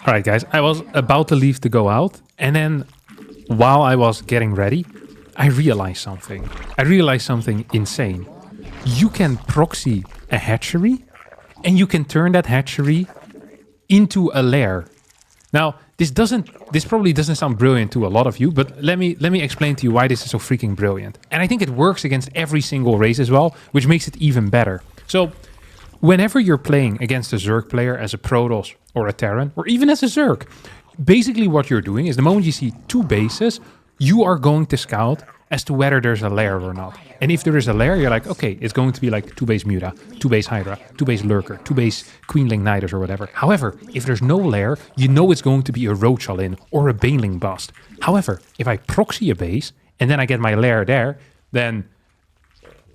All right, guys, I was about to leave to go out, and then while I was getting ready, I realized something. I realized something insane. You can proxy a hatchery, and you can turn that hatchery into a lair. Now, this probably doesn't sound brilliant to a lot of you, but let me explain to you why this is so freaking brilliant. And I think it works against every single race as well, which makes it even better. So, whenever you're playing against a Zerg player as a Protoss or a Terran, or even as a Zerg, basically what you're doing is the moment you see two bases, you are going to scout as to whether there's a lair or not. And if there is a lair, you're like, okay, it's going to be like 2 base Muta, 2 base Hydra, 2 base Lurker, 2 base Queenling Niders or whatever. However, if there's no lair, you know it's going to be a Roach All-In or a Baneling Bust. However, if I proxy a base and then I get my lair there, then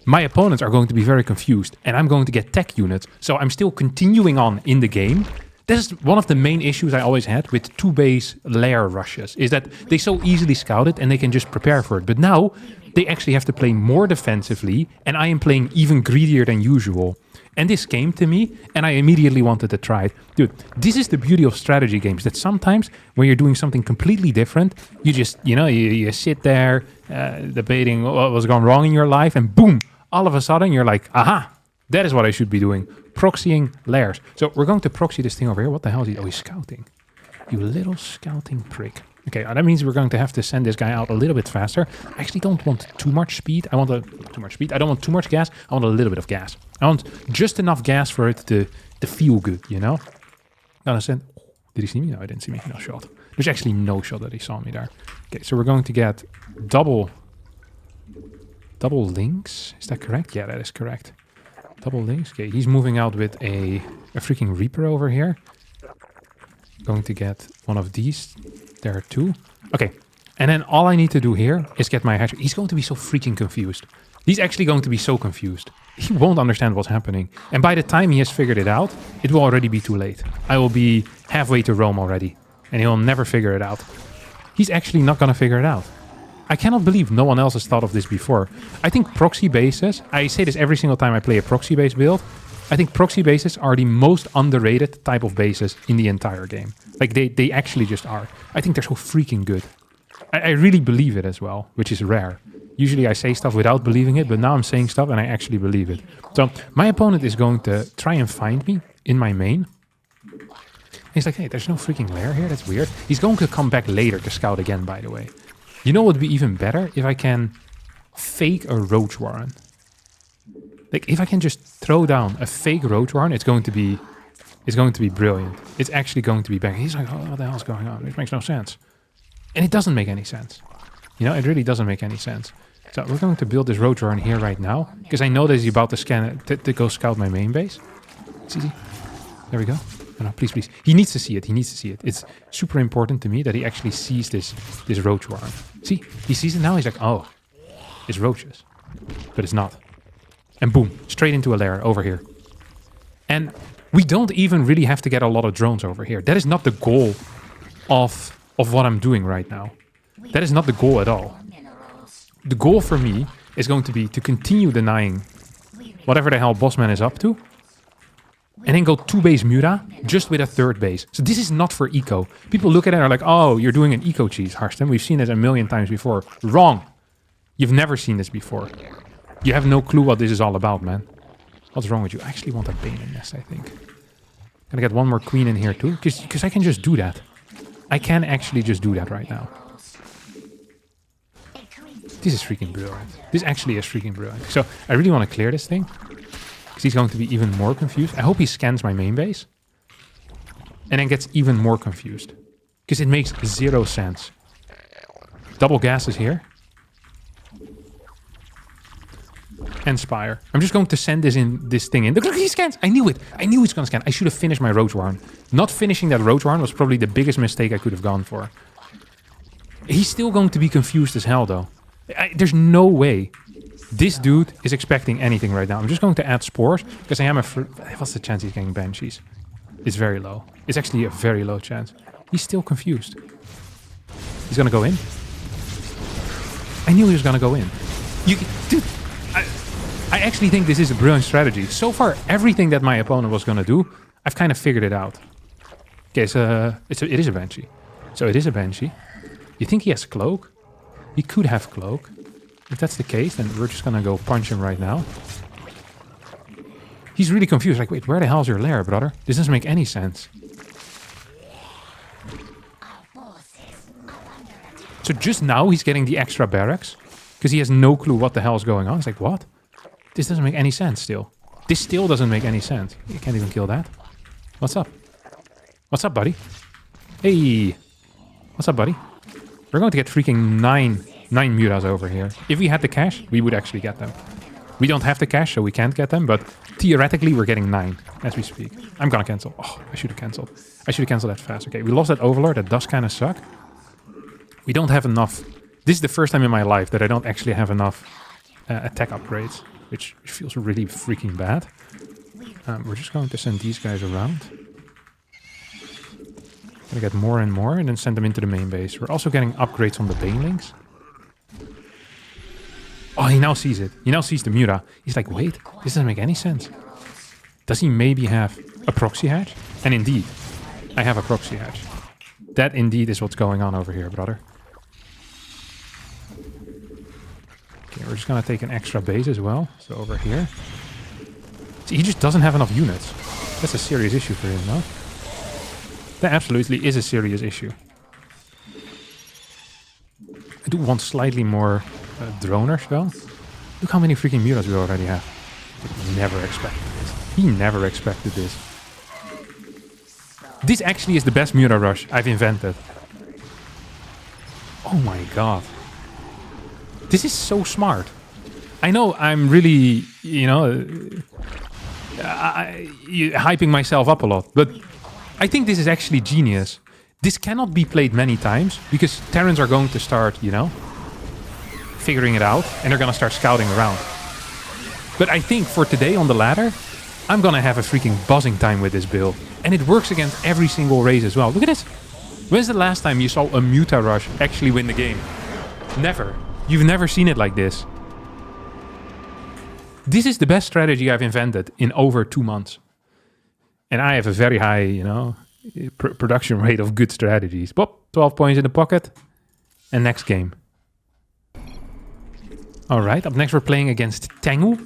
my opponents are going to be very confused and I'm going to get tech units. So I'm still continuing on in the game. This is one of the main issues I always had with 2 base lair rushes, is that they so easily scout it and they can just prepare for it. But now they actually have to play more defensively and I am playing even greedier than usual. And this came to me and I immediately wanted to try it. Dude, this is the beauty of strategy games, that sometimes when you're doing something completely different, you just, you sit there debating what was going wrong in your life and boom, all of a sudden you're like, aha, that is what I should be doing. Proxying lairs. So we're going to proxy this thing over here. What the hell is he? Oh, he's scouting. You little scouting prick. Okay, that means we're going to have to send this guy out a little bit faster. I actually don't want too much speed. I don't want too much gas. I want a little bit of gas. I want just enough gas for it to feel good, you know? Gonna send... Did he see me? No, I didn't see me. No shot. There's actually no shot that he saw me there. Okay, so we're going to get double links. Is that correct? Yeah, that is correct. Double links. Okay, he's moving out with a freaking Reaper over here. Going to get one of these. There are 2. Okay, and then all I need to do here is get my hatchery. He's going to be so freaking confused. He's actually going to be so confused. He won't understand what's happening. And by the time he has figured it out, it will already be too late. I will be halfway to Rome already. And he'll never figure it out. He's actually not going to figure it out. I cannot believe no one else has thought of this before. I think proxy bases, I say this every single time I play a proxy base build, I think proxy bases are the most underrated type of bases in the entire game. Like, they actually just are. I think they're so freaking good. I really believe it as well, which is rare. Usually I say stuff without believing it, but now I'm saying stuff and I actually believe it. So my opponent is going to try and find me in my main. He's like, hey, there's no freaking lair here? That's weird. He's going to come back later to scout again, by the way. You know what would be even better? If I can fake a Roach Warren. Like, if I can just throw down a fake Roach Warren, it's going to be brilliant. It's actually going to be bang. He's like, oh, what the hell's going on? It makes no sense. And it doesn't make any sense. You know, it really doesn't make any sense. So we're going to build this Roach Warren here right now, because I know that he's about to scan it, to go scout my main base. It's easy. There we go. No, please, please. He needs to see it. He needs to see it. It's super important to me that he actually sees this Roach Warren. See, he sees it now. He's like, oh, it's roaches. But it's not. And boom, straight into a lair over here. And we don't even really have to get a lot of drones over here. That is not the goal of what I'm doing right now. That is not the goal at all. The goal for me is going to be to continue denying whatever the hell Bossman is up to. And then go 2 base Muta, just with a 3rd base. So this is not for eco. People look at it and are like, oh, you're doing an eco cheese, Harstem. We've seen this a million times before. Wrong. You've never seen this before. You have no clue what this is all about, man. What's wrong with you? I actually want a bane in this, I think. Gonna get one more queen in here too, because I can just do that. I can actually just do that right now. This is freaking brilliant. This actually is freaking brilliant. So I really want to clear this thing, because he's going to be even more confused. I hope he scans my main base and then gets even more confused, because it makes 0 sense. Double gas is here. And Spire. I'm just going to send this thing in. Look, he scans. I knew it. I knew he's going to scan. I should have finished my Roach Warren. Not finishing that Roach Warren was probably the biggest mistake I could have gone for. He's still going to be confused as hell, though. There's no way this dude is expecting anything right now. I'm just going to add spores, because I am what's the chance he's getting Banshees? It's very low. It's actually a very low chance. He's still confused. He's going to go in. I knew he was going to go in. Dude, I actually think this is a brilliant strategy. So far, everything that my opponent was going to do, I've kind of figured it out. Okay, it is a Banshee. So it is a Banshee. You think he has Cloak? He could have Cloak. If that's the case, then we're just gonna go punch him right now. He's really confused. Like, wait, where the hell's your lair, brother? This doesn't make any sense. So just now he's getting the extra barracks because he has no clue what the hell is going on. It's like, what? This doesn't make any sense still. This still doesn't make any sense. You can't even kill that. What's up? What's up, buddy? Hey. What's up, buddy? We're going to get freaking nine mutas over here. If we had the cash, we would actually get them. We don't have the cash, so we can't get them, but theoretically we're getting 9 as we speak. I'm gonna cancel. Oh, I should have canceled. I should have canceled that fast. Okay, we lost that Overlord. That does kind of suck. We don't have enough. This is the first time in my life that I don't actually have enough attack upgrades, which feels really freaking bad. We're just going to send these guys around. Gonna get more and more and then send them into the main base. We're also getting upgrades on the banelings. Oh, he now sees it. He now sees the Muta. He's like, wait, this doesn't make any sense. Does he maybe have a proxy hatch? And indeed, I have a proxy hatch. That indeed is what's going on over here, brother. Okay, we're just gonna take an extra base as well. So over here. See, he just doesn't have enough units. That's a serious issue for him, no? That absolutely is a serious issue. I do want slightly more droners, though. Look how many freaking mutas we already have. He never expected this. He never expected this. This actually is the best muta rush I've invented. Oh my god. This is so smart. I know I'm really, you know, hyping myself up a lot, but I think this is actually genius. This cannot be played many times because Terrans are going to start, you know, figuring it out and they're going to start scouting around. But I think for today on the ladder, I'm going to have a freaking buzzing time with this build. And it works against every single race as well. Look at this. When's the last time you saw a Muta Rush actually win the game? Never. You've never seen it like this. This is the best strategy I've invented in over 2 months. And I have a very high, you know, production rate of good strategies. Pop, 12 points in the pocket. And next game. Alright, up next we're playing against Tengu.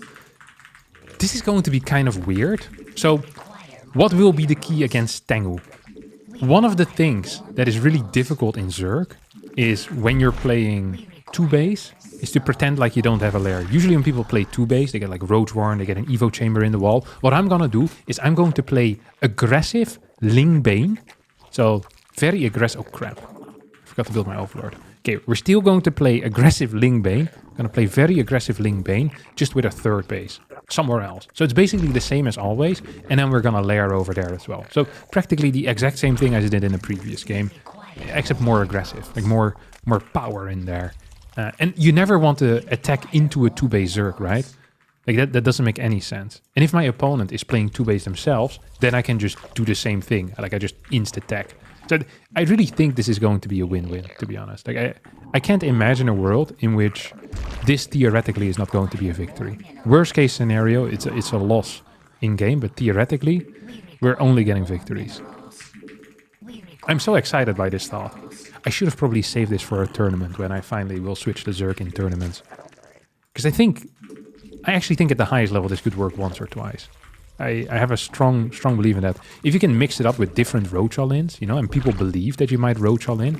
This is going to be kind of weird. So, what will be the key against Tengu? One of the things that is really difficult in Zerg is when you're playing 2 base, is to pretend like you don't have a lair. Usually when people play 2 base, they get like Roach Warren, they get an Evo Chamber in the wall. What I'm gonna do is I'm going to play aggressive Ling Bane. So, very aggressive. Oh crap. I forgot to build my Overlord. Okay, we're still going to play aggressive Ling Bane. I'm gonna play very aggressive Ling Bane, just with a 3rd base. Somewhere else. So it's basically the same as always, and then we're gonna layer over there as well. So practically the exact same thing as I did in the previous game, except more aggressive, like more power in there. And you never want to attack into a 2-base Zerg, right? Like that doesn't make any sense. And if my opponent is playing 2-base themselves, then I can just do the same thing. Like I just insta-attack. So I really think this is going to be a win-win, to be honest. Like I can't imagine a world in which this theoretically is not going to be a victory. Worst case scenario, it's a loss in game, but theoretically, we're only getting victories. I'm so excited by this thought. I should have probably saved this for a tournament when I finally will switch to Zerg in tournaments. Because I actually think at the highest level this could work once or twice. I have a strong belief in that. If you can mix it up with different roach all-ins, you know, and people believe that you might roach all-in.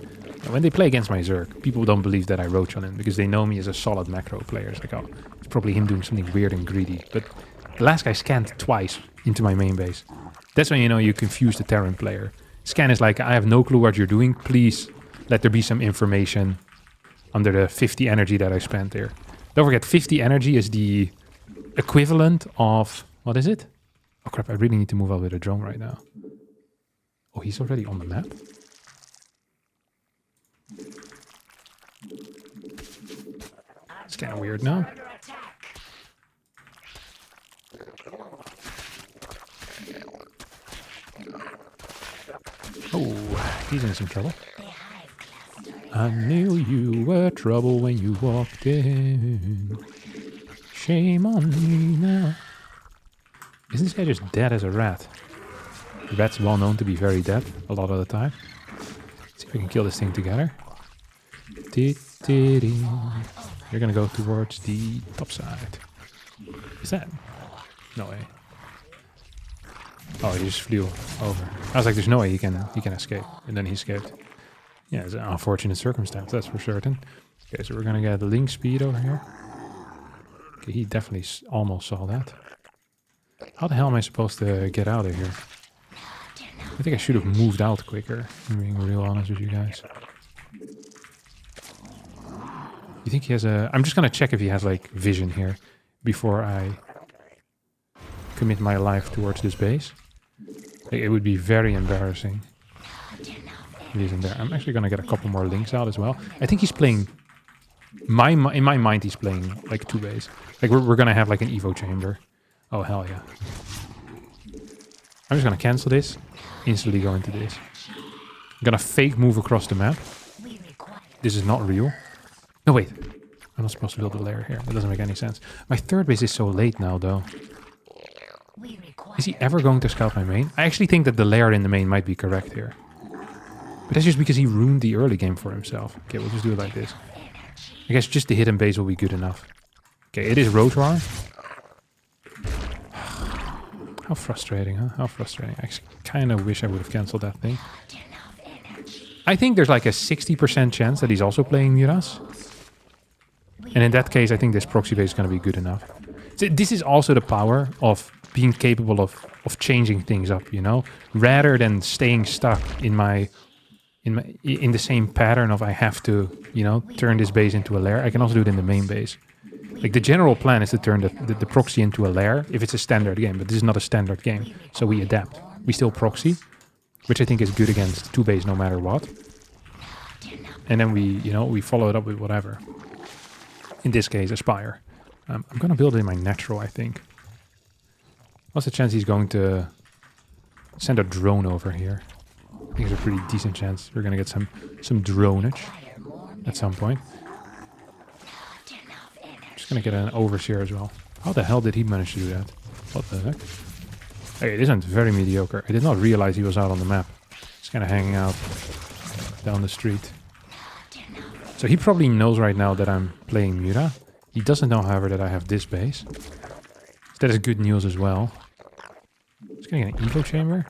When they play against my Zerg, people don't believe that I roach all-in because they know me as a solid macro player. It's like, oh, it's probably him doing something weird and greedy. But the last guy scanned twice into my main base. That's when you know you confuse the Terran player. Scan is like, I have no clue what you're doing. Please let there be some information under the 50 energy that I spent there. Don't forget, 50 energy is the equivalent of, what is it? Oh crap, I really need to move out with a drone right now. Oh, he's already on the map? It's kind of weird now. Oh, he's in some trouble. I knew you were trouble when you walked in. Shame on me now. Isn't this guy just dead as a rat? Red's well known to be very dead a lot of the time. Let's see if we can kill this thing together. You're gonna go towards the top side. Is that? No way. Oh, he just flew over. I was like, there's no way he can escape. And then he escaped. Yeah, it's an unfortunate circumstance, that's for certain. Okay, so we're gonna get the ling speed over here. Okay, he definitely almost saw that. How the hell am I supposed to get out of here? I think I should have moved out quicker, if I'm being real honest with you guys. You think he has a... I'm just gonna check if he has, like, vision here before I commit my life towards this base. Like, it would be very embarrassing if he isn't there. I'm actually gonna get a couple more links out as well. I think he's playing... in my mind, he's playing, like, 2 base. Like, we're gonna have, like, an Evo chamber. Oh, hell yeah. I'm just gonna cancel this. Instantly go into this. I'm gonna fake move across the map. This is not real. No, wait. I'm not supposed to build a lair here. That doesn't make any sense. My third base is so late now, though. Is he ever going to scout my main? I actually think that the lair in the main might be correct here. But that's just because he ruined the early game for himself. Okay, we'll just do it like this. I guess just the hidden base will be good enough. Okay, it is Rotoir. How frustrating, huh? How frustrating. I kind of wish I would have cancelled that thing. I think there's like a 60% chance that he's also playing Miras. And in that case, I think this proxy base is going to be good enough. So this is also the power of being capable of changing things up, you know? Rather than staying stuck in the same pattern of I have to, you know, turn this base into a lair. I can also do it in the main base. Like, the general plan is to turn the proxy into a lair if it's a standard game, but this is not a standard game, so we adapt. We still proxy, which I think is good against 2 base no matter what. And then we follow it up with whatever. In this case, Aspire. I'm going to build it in my natural, I think. What's the chance he's going to send a drone over here? I think there's a pretty decent chance we're going to get some dronage at some point. Gonna get an overseer as well. How the hell did he manage to do that? What the heck? Okay, this went very mediocre. I did not realize he was out on the map. He's kind of hanging out down the street. So he probably knows right now that I'm playing Mura. He doesn't know, however, that I have this base. So that is good news as well. He's gonna get an Evo chamber.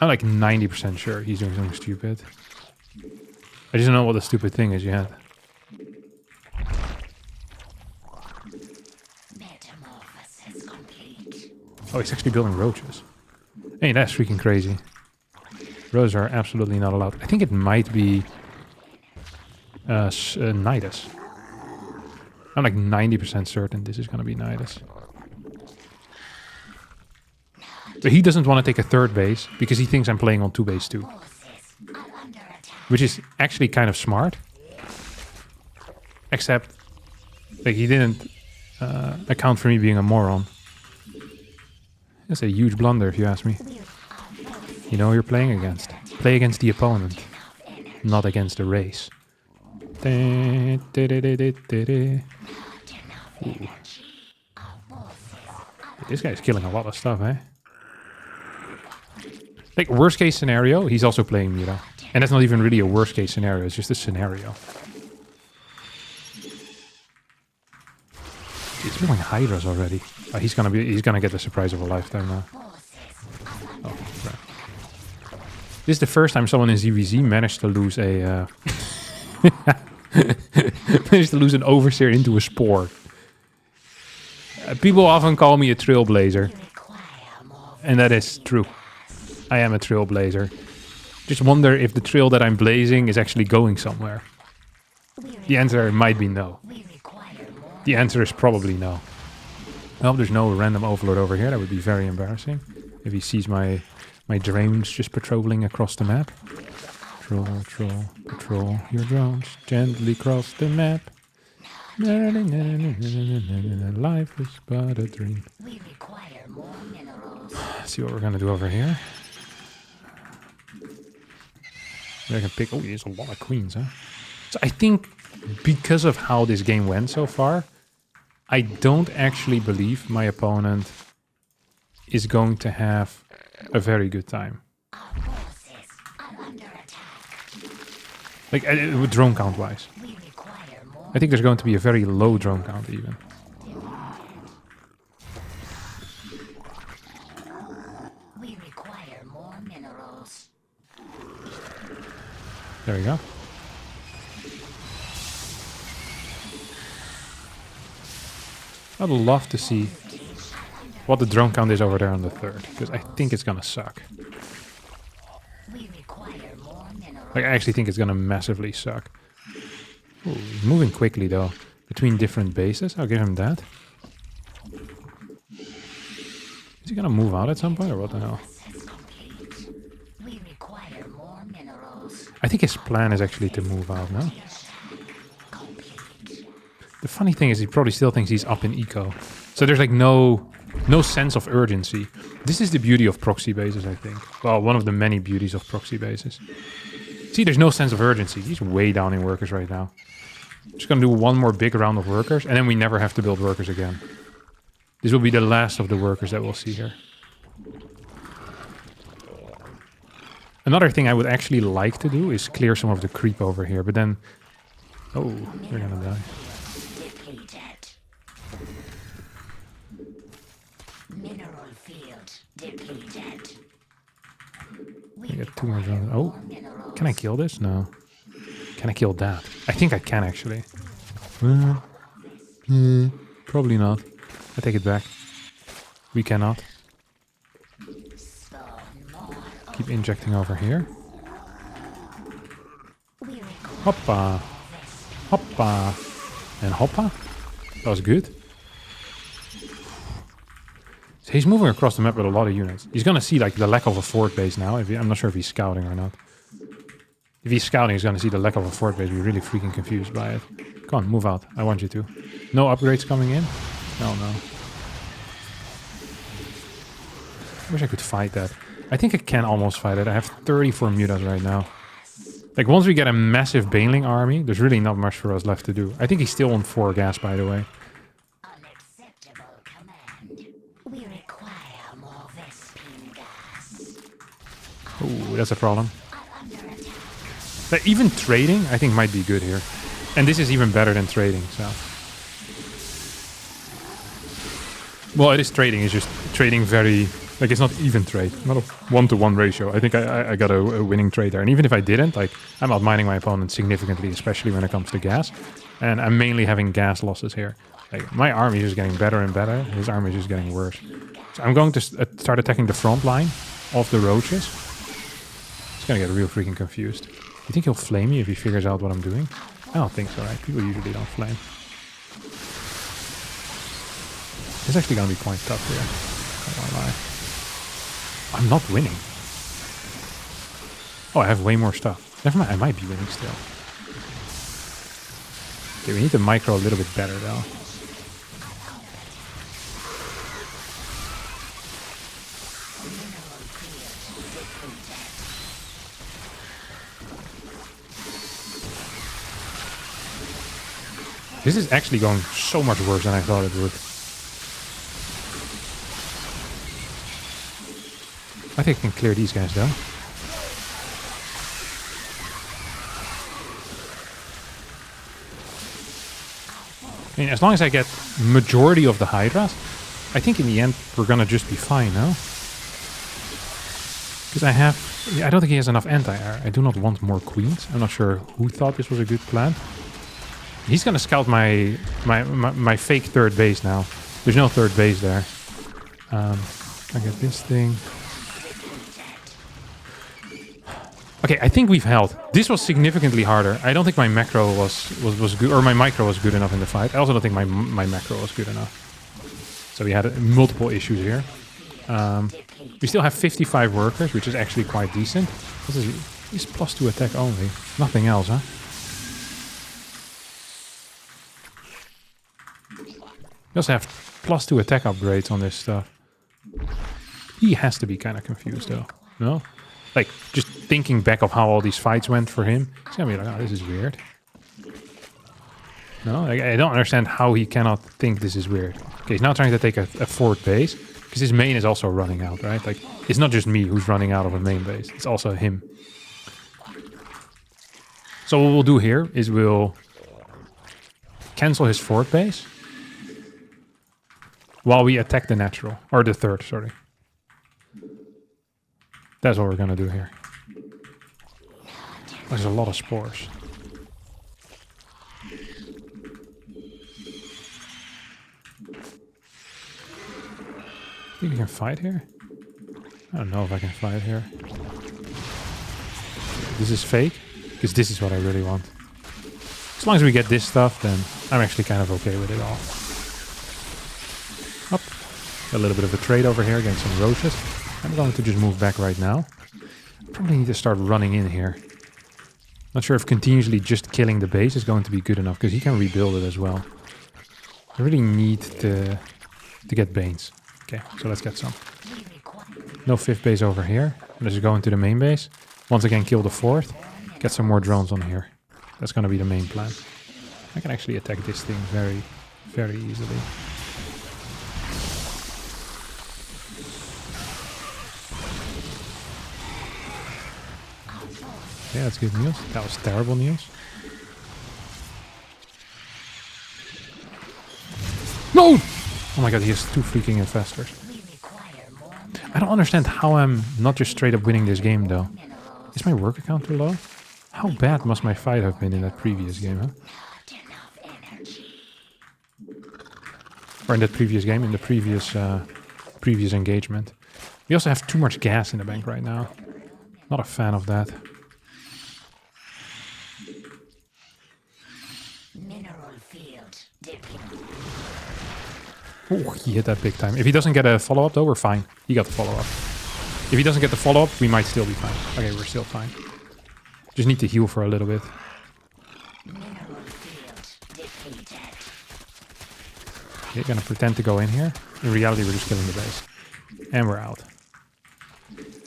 I'm like 90% sure he's doing something stupid. I just don't know what the stupid thing is yet. Oh, he's actually building roaches. Hey, that's freaking crazy. Roaches are absolutely not allowed. I think it might be Nidus. I'm like 90% certain this is going to be Nidus. But he doesn't want to take a third base because he thinks I'm playing on 2 base too. Which is actually kind of smart. Except, like, he didn't account for me being a moron. That's a huge blunder, if you ask me. You know who you're playing against. Play against the opponent, not against the race. Ooh. This guy's killing a lot of stuff, eh? Like, worst case scenario, he's also playing Mira. And that's not even really a worst case scenario, it's just a scenario. He's building Hydras already. Oh, he's gonna get the surprise of a lifetime now. Oh, right. This is the first time someone in ZVZ managed to lose a an overseer into a spore. People often call me a trailblazer, and that is true. I am a trailblazer. Just wonder if the trail that I'm blazing is actually going somewhere. The answer might be no. The answer is probably no. I hope there's no random overlord over here. That would be very embarrassing. If he sees my drones just patrolling across the map. Patrol your drones. Gently cross the map. Life is but a dream. Let's see what we're gonna do over here. I can pick... Oh, there's a lot of queens, huh? So I think because of how this game went so far, I don't actually believe my opponent is going to have a very good time. Our forces are under attack. Like, with drone count-wise. We require more. I think there's going to be a very low drone count, even. We require more minerals. There we go. I'd love to see what the drone count is over there on the third, because I think it's gonna suck. We require more minerals. Like, I actually think it's gonna massively suck. Ooh, he's moving quickly though, between different bases. I'll give him that. Is he gonna move out at some point, or what the hell? Process complete. We require more minerals. I think his plan is actually to move out now. Complete. The funny thing is he probably still thinks he's up in eco. So there's like no sense of urgency. This is the beauty of proxy bases, I think. Well, one of the many beauties of proxy bases. See, there's no sense of urgency. He's way down in workers right now. Just gonna do one more big round of workers, and then we never have to build workers again. This will be the last of the workers that we'll see here. Another thing I would actually like to do is clear some of the creep over here, but then... Oh, you're gonna die. Depleted. Mineral field depleted. We I get 2 more drones. Oh, require minerals. can I kill this? No. Can I kill that? I think I can actually. Probably not. I take it back. We cannot. Spawn more. Keep injecting over here. We require Hoppa. Hoppa. And hoppa. That was good. So he's moving across the map with a lot of units. He's gonna see like the lack of a fort base now. I'm not sure if he's scouting or not. If he's scouting, he's gonna see the lack of a fort base. Be really freaking confused by it. Come on, move out. I want you to. No upgrades coming in? No. I wish I could fight that. I think I can almost fight it. I have 34 mutas right now. Like, once we get a massive baneling army, there's really not much for us left to do. I think he's still on 4 gas, by the way. unacceptable command. We require more Vespine gas. Ooh, that's a problem. Are under attack. But even trading, I think, might be good here. And this is even better than trading, so... Well, it is trading. It's just trading very... Like, it's not even trade. Not a 1-to-1 ratio. I think I got a winning trade there. And even if I didn't, like, I'm outmining my opponent significantly, especially when it comes to gas. And I'm mainly having gas losses here. Like, my army is just getting better and better. His army is just getting worse. So I'm going to start attacking the front line of the roaches. It's gonna get real freaking confused. You think he'll flame me if he figures out what I'm doing? I don't think so, right? People usually don't flame. It's actually gonna be quite tough here. I don't lie. I'm not winning. Oh, I have way more stuff. Never mind, I might be winning still. Okay, we need to micro a little bit better though. This is actually going so much worse than I thought it would. I think I can clear these guys though. I mean, as long as I get majority of the Hydras, I think in the end we're gonna just be fine, no? Because I don't think he has enough anti-air. I do not want more queens. I'm not sure who thought this was a good plan. He's gonna scout my fake third base now. There's no third base there. I get this thing. Okay, I think we've held. This was significantly harder. I don't think my macro was good, or my micro was good enough in the fight. I also don't think my macro was good enough. So we had multiple issues here. We still have 55 workers, which is actually quite decent. This is +2 attack only. Nothing else, huh? We also have +2 attack upgrades on this stuff. He has to be kind of confused though. No? Like, just thinking back of how all these fights went for him, he's gonna be like, oh, this is weird. No? Like, I don't understand how he cannot think this is weird. Okay, he's now trying to take a fort base. Because his main is also running out, right? Like, it's not just me who's running out of a main base. It's also him. So what we'll do here is we'll cancel his fourth base while we attack the natural. Or the third, sorry. That's what we're going to do here. There's a lot of spores. Think we can fight here? I don't know if I can fight here. This is fake, because this is what I really want. As long as we get this stuff, then I'm actually kind of okay with it all. Up. A little bit of a trade over here against some roaches. I'm going to just move back right now. Probably need to start running in here. Not sure if continuously just killing the base is going to be good enough, because he can rebuild it as well. I really need to get banes. Okay, so let's get some. No fifth base over here. Let's just go into the main base. Once again, kill the fourth. Get some more drones on here. That's going to be the main plan. I can actually attack this thing very, very easily. Yeah, that's good news. That was terrible news. No! Oh my god, he has 2 freaking infestors. I don't understand how I'm not just straight up winning this game, though. Is my work account too low? How bad must my fight have been in that previous game, huh? Or in that previous game, in the previous engagement. We also have too much gas in the bank right now. Not a fan of that. Oh, he hit that big time. If he doesn't get a follow-up, though, we're fine. He got the follow-up. If he doesn't get the follow-up, we might still be fine. Okay, we're still fine. Just need to heal for a little bit. Okay, gonna pretend to go in here. In reality, we're just killing the base. And we're out.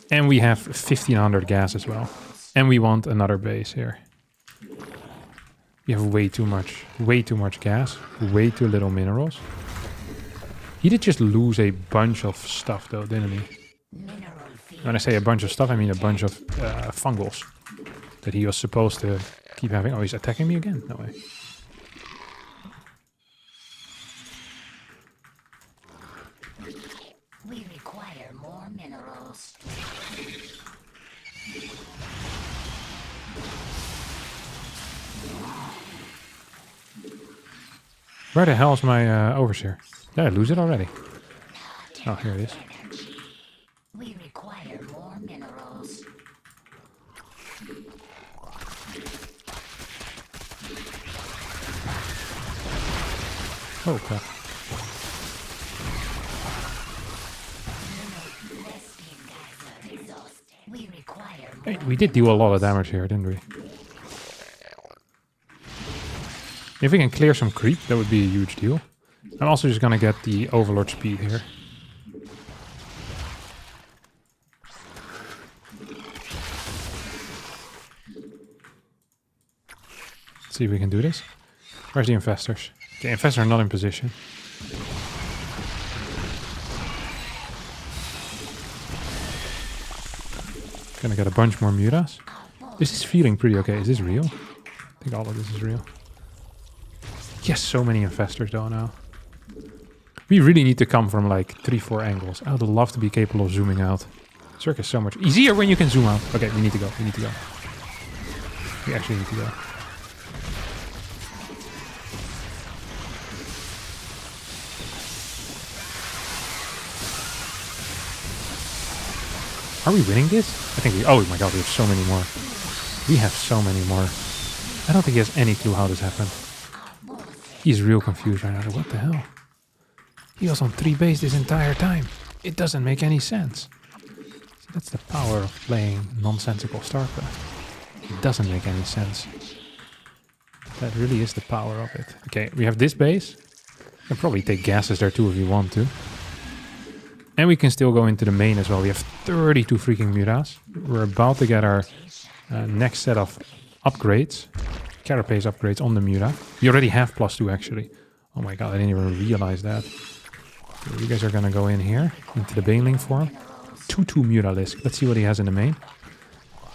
And we have 1500 gas as well. And we want another base here. We have way too much gas. Way too little minerals. He did just lose a bunch of stuff, though, didn't he? When I say a bunch of stuff, I mean a bunch of fungals that he was supposed to keep having. Oh, he's attacking me again? No way. We require more minerals. Where the hell is my overseer? Did I lose it already? Oh, here it is. We require more minerals. Oh, crap. Hey, we did do a lot of damage here, didn't we? If we can clear some creep, that would be a huge deal. I'm also just gonna get the Overlord speed here. Let's see if we can do this. Where's the infestors? The infestors are not in position. Gonna get a bunch more mutas. This is feeling pretty okay. Is this real? I think all of this is real. Yes, so many infestors though now. We really need to come from like 3-4 angles. I would love to be capable of zooming out. Circus is so much easier when you can zoom out. Okay, we need to go. We need to go. We actually need to go. Are we winning this? I think we... Oh my god, we have so many more. We have so many more. I don't think he has any clue how this happened. He's real confused right now. What the hell? He was on 3 base this entire time. It doesn't make any sense. See, that's the power of playing nonsensical StarCraft. It doesn't make any sense. That really is the power of it. Okay, we have this base. You can probably take gases there too if you want to. And we can still go into the main as well. We have 32 freaking mutas. We're about to get our next set of upgrades. Carapace upgrades on the muta. We already have +2 actually. Oh my god, I didn't even realize that. Okay, you guys are gonna go in here into the baneling form. 2/2 Mutalisk. Let's see what he has in the main.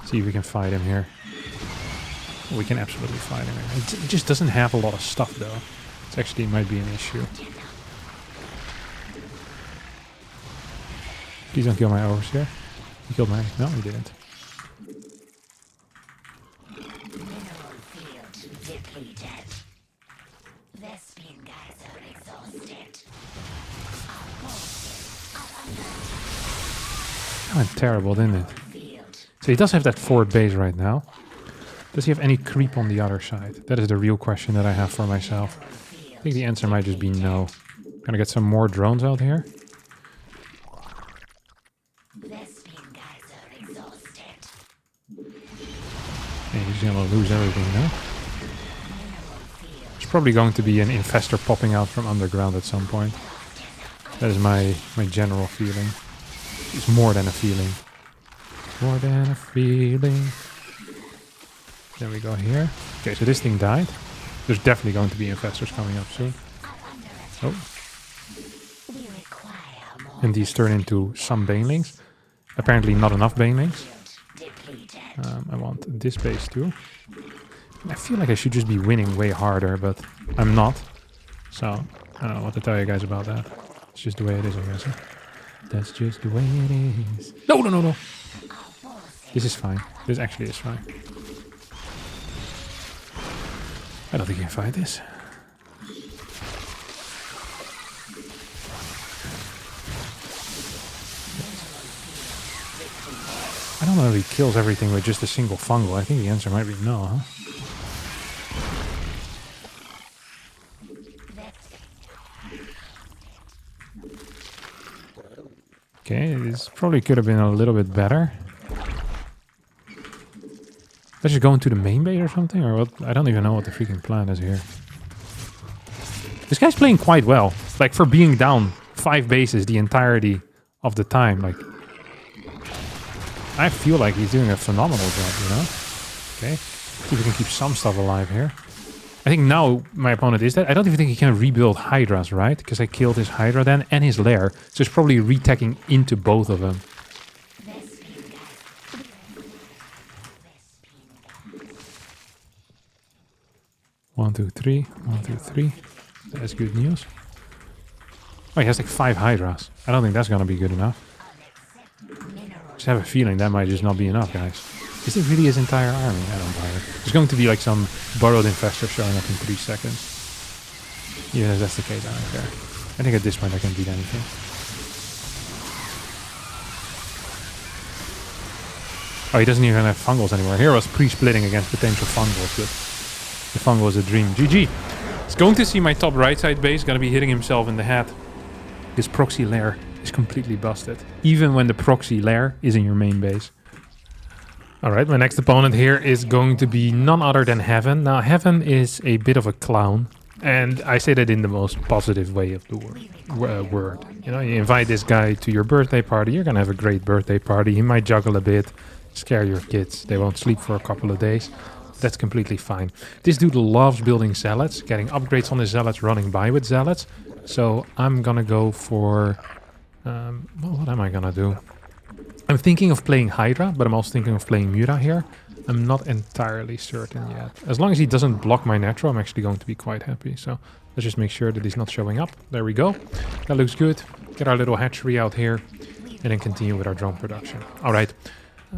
See if we can fight him here. We can absolutely fight him here. It just doesn't have a lot of stuff though. It actually might be an issue. Please don't kill my overseer. He killed my... No, he didn't. That went terrible, didn't it? So he does have that forward base right now. Does he have any creep on the other side? That is the real question that I have for myself. I think the answer might just be no. Gonna get some more drones out here. And he's gonna lose everything now. There's probably going to be an infestor popping out from underground at some point. That is my general feeling. It's more than a feeling. More than a feeling. There we go here. Okay, so this thing died. There's definitely going to be infestors coming up soon. Oh. And these turn into some banelings. Apparently not enough banelings. I want this base too. I feel like I should just be winning way harder, but I'm not. So, I don't know what to tell you guys about that. It's just the way it is, I guess. Huh? That's just the way it is. No, no, no, no. This is fine. This actually is fine. I don't think you can fight this. I don't know if he kills everything with just a single fungal. I think the answer might be no, huh? Okay, this probably could have been a little bit better. Let's just go into the main base or something, or what? I don't even know what the freaking plan is here. This guy's playing quite well. Like, for being down 5 bases the entirety of the time, like... I feel like he's doing a phenomenal job, you know? Okay, see if we can keep some stuff alive here. I think now my opponent is dead. I don't even think he can rebuild Hydras, right? Because I killed his Hydra then and his Lair. So it's probably retacking into both of them. 1, 2, 3. 1, 2, 3. That's good news. Oh, he has like 5 Hydras. I don't think that's gonna be good enough. Just have a feeling that might just not be enough, guys. Is it really his entire army? I don't buy it. There's going to be like some burrowed infestor showing up in 3 seconds. Even if that's the case, I don't care. I think at this point I can beat anything. Oh, he doesn't even have fungals anymore. Here I was pre-splitting against potential fungals, but the fungal is a dream. GG. It's going to see my top right side base, gonna be hitting himself in the head. His proxy lair is completely busted. Even when the proxy lair is in your main base. Alright, my next opponent here is going to be none other than Heaven. Now, Heaven is a bit of a clown. And I say that in the most positive way of the word. You know, you invite this guy to your birthday party, you're gonna have a great birthday party. He might juggle a bit, scare your kids. They won't sleep for a couple of days. That's completely fine. This dude loves building Zealots, getting upgrades on his Zealots, running by with Zealots. So I'm gonna go for... well, what am I gonna do? I'm thinking of playing Hydra, but I'm also thinking of playing Muta here. I'm not entirely certain yet. As long as he doesn't block my Natural, I'm actually going to be quite happy. So let's just make sure that he's not showing up. There we go. That looks good. Get our little hatchery out here and then continue with our drone production. All right.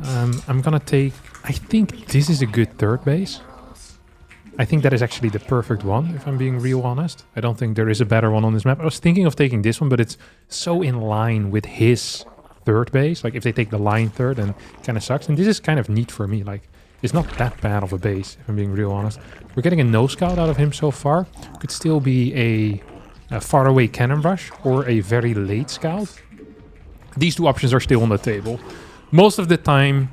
I'm gonna take... I think this is a good third base. I think that is actually the perfect one, if I'm being real honest. I don't think there is a better one on this map. I was thinking of taking this one, but it's so in line with his third base. Like, if they take the line third, then it kind of sucks. And this is kind of neat for me. Like, it's not that bad of a base, if I'm being real honest. We're getting a no scout out of him so far. Could still be a far away cannon rush or a very late scout. These two options are still on the table. Most of the time,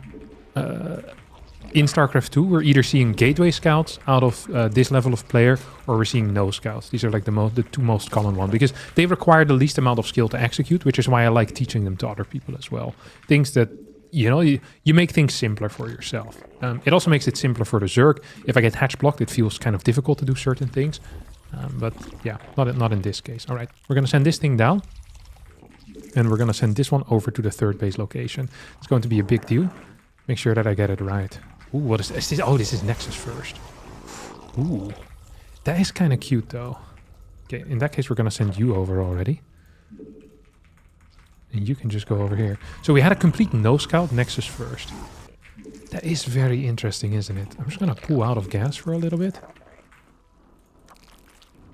in StarCraft 2, we're either seeing gateway scouts out of this level of player, or we're seeing no scouts. These are like the two most common ones, because they require the least amount of skill to execute, which is why I like teaching them to other people as well. Things that, you know, you make things simpler for yourself. It also makes it simpler for the Zerg. If I get hatch blocked, it feels kind of difficult to do certain things. But yeah, not in this case. All right, we're going to send this thing down. And we're going to send this one over to the third base location. It's going to be a big deal. Make sure that I get it right. Ooh, what is this? Oh, this is Nexus first. Ooh, that is kind of cute though. Okay, in that case, we're going to send you over already. And you can just go over here. So we had a complete no-scout Nexus first. That is very interesting, isn't it? I'm just going to pull out of gas for a little bit.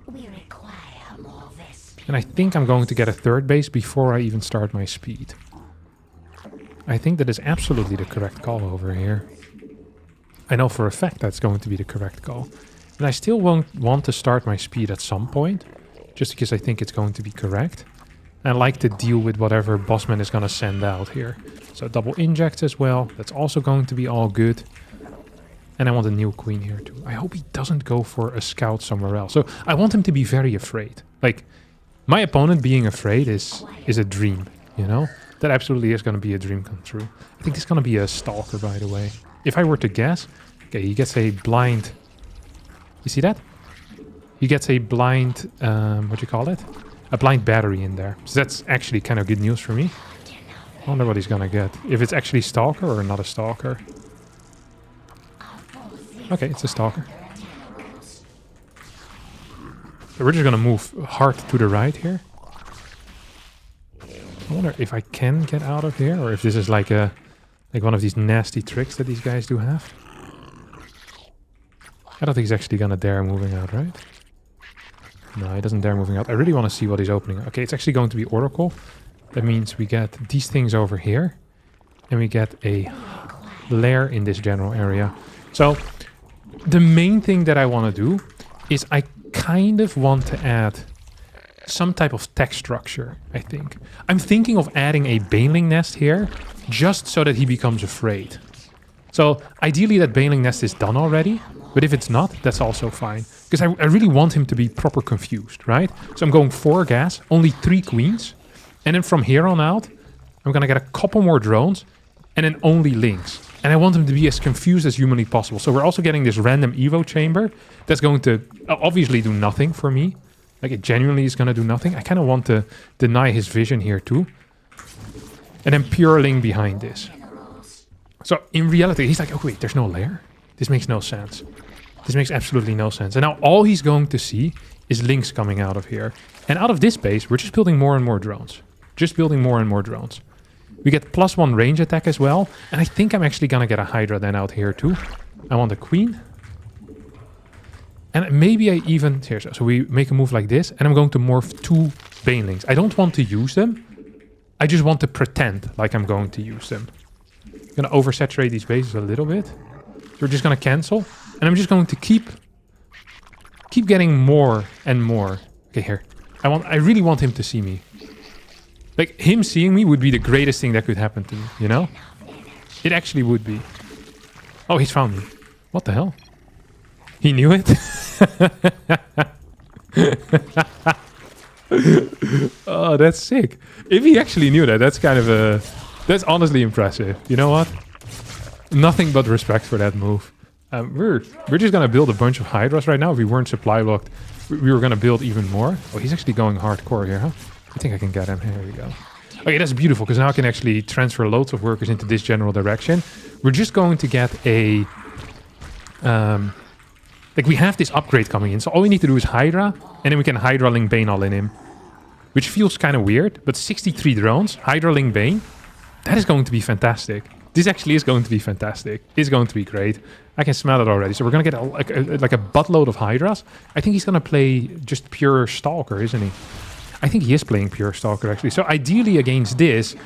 We require more Vespene. And I think I'm going to get a third base before I even start my speed. I think that is absolutely the correct call over here. I know for a fact that's going to be the correct call. And I still won't want to start my speed at some point, just because I think it's going to be correct. I like to deal with whatever Bossman is going to send out here. So double injects as well. That's also going to be all good. And I want a new queen here too. I hope he doesn't go for a scout somewhere else. So I want him to be very afraid. Like, my opponent being afraid is a dream, you know? That absolutely is going to be a dream come true. I think it's going to be a stalker, by the way. If I were to guess, okay, he gets a blind... You see that? He gets a blind, what do you call it? A blind battery in there. So that's actually kind of good news for me. I wonder what he's going to get. If it's actually stalker or not a stalker. Okay, it's a stalker. So we're just going to move hard to the right here. I wonder if I can get out of here, or if this is like one of these nasty tricks that these guys do have. I don't think he's actually gonna dare moving out, right? No, he doesn't dare moving out. I really want to see what he's opening. Okay, it's actually going to be Oracle. That means we get these things over here, and we get a Lair in this general area. So the main thing that I want to do is I kind of want to add some type of tech structure, I think. I'm thinking of adding a baneling nest here, just so that he becomes afraid. So ideally that baneling nest is done already, but if it's not, that's also fine. Because I really want him to be proper confused, right? So I'm going 4 gas, only 3 queens, and then from here on out, I'm gonna get a couple more drones, and then only lings. And I want him to be as confused as humanly possible. So we're also getting this random Evo chamber that's going to obviously do nothing for me. Like, it genuinely is going to do nothing. I kind of want to deny his vision here too. And then pure ling behind this. So in reality, he's like, oh wait, there's no Lair? This makes no sense. This makes absolutely no sense. And now all he's going to see is lings coming out of here. And out of this base, we're just building more and more drones. Just building more and more drones. We get +1 range attack as well. And I think I'm actually going to get a Hydra then out here too. I want a queen. And maybe I even... Here, so we make a move like this, and I'm going to morph 2 banelings. I don't want to use them. I just want to pretend like I'm going to use them. I'm going to oversaturate these bases a little bit. So we're just going to cancel. And I'm just going to keep getting more and more. Okay, here. I really want him to see me. Like, him seeing me would be the greatest thing that could happen to me, you know? It actually would be. Oh, he's found me. What the hell? He knew it? Oh, that's sick. If he actually knew that, that's kind of a... That's honestly impressive. You know what? Nothing but respect for that move. We're just going to build a bunch of Hydras right now. If we weren't supply blocked, we were going to build even more. Oh, he's actually going hardcore here, huh? I think I can get him. Here we go. Okay, that's beautiful, because now I can actually transfer loads of workers into this general direction. We're just going to get a... like, we have this upgrade coming in, so all we need to do is Hydra, and then we can Hydra Ling Bane all in him. Which feels kind of weird, but 63 drones, Hydra Ling Bane, that is going to be fantastic. This actually is going to be fantastic. It's going to be great. I can smell it already. So we're going to get like a buttload of Hydras. I think he's going to play just pure Stalker, isn't he? I think he is playing pure Stalker, actually. So ideally against this,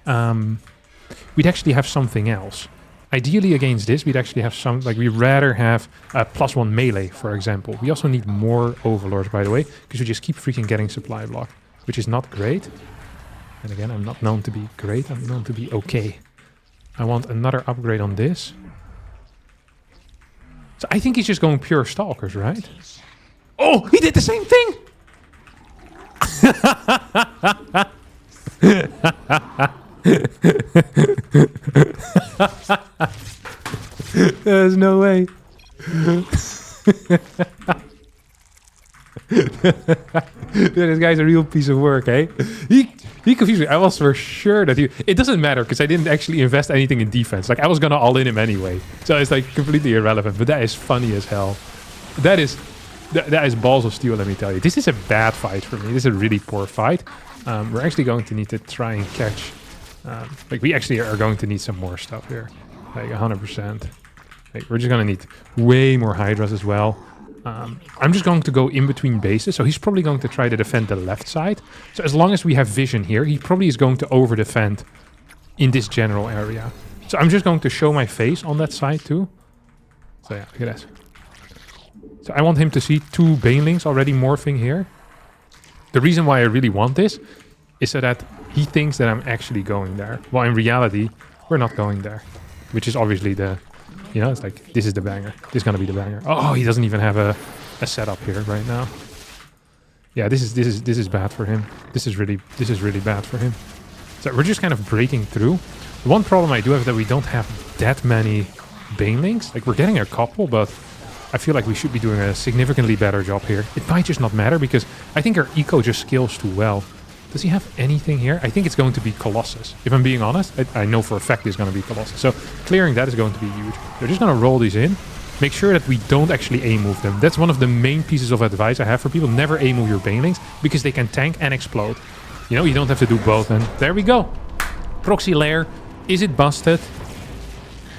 we'd actually have something else. Ideally against this, we'd actually have some, like, we'd rather have a +1 melee, for example. We also need more Overlords, by the way, because we just keep freaking getting supply block, which is not great. And again, I'm not known to be great, I'm known to be okay. I want another upgrade on this. So I think he's just going pure Stalkers, right? Oh, he did the same thing! There's no way. This guy's a real piece of work, eh? He confused me. I was for sure that he... It doesn't matter because I didn't actually invest anything in defense. Like, I was going to all in him anyway. So it's like completely irrelevant. But that is funny as hell. That is balls of steel, let me tell you. This is a bad fight for me. This is a really poor fight. We're actually going to need to try and catch... like, we actually are going to need some more stuff here. Like, 100%. Like, we're just going to need way more Hydras as well. I'm just going to go in between bases. So he's probably going to try to defend the left side. So as long as we have vision here, he probably is going to over-defend in this general area. So I'm just going to show my face on that side too. So yeah, look at that. So I want him to see 2 banelings already morphing here. The reason why I really want this is so that he thinks that I'm actually going there. Well, in reality, we're not going there. Which is obviously the... You know, it's like, this is the banger. This is gonna be the banger. Oh, he doesn't even have a setup here right now. Yeah, this is bad for him. This is really bad for him. So we're just kind of breaking through. The one problem I do have is that we don't have that many banelings. Like, we're getting a couple, but I feel like we should be doing a significantly better job here. It might just not matter because I think our eco just scales too well. Does he have anything here? I think it's going to be Colossus. If I'm being honest, I know for a fact it's going to be Colossus. So clearing that is going to be huge. We're just going to roll these in. Make sure that we don't actually A-move them. That's one of the main pieces of advice I have for people. Never A-move your banelings because they can tank and explode. You know, you don't have to do both. And there we go. Proxy Lair. Is it busted?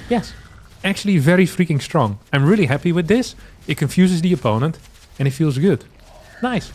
Yes. Actually very freaking strong. I'm really happy with this. It confuses the opponent and it feels good. Nice.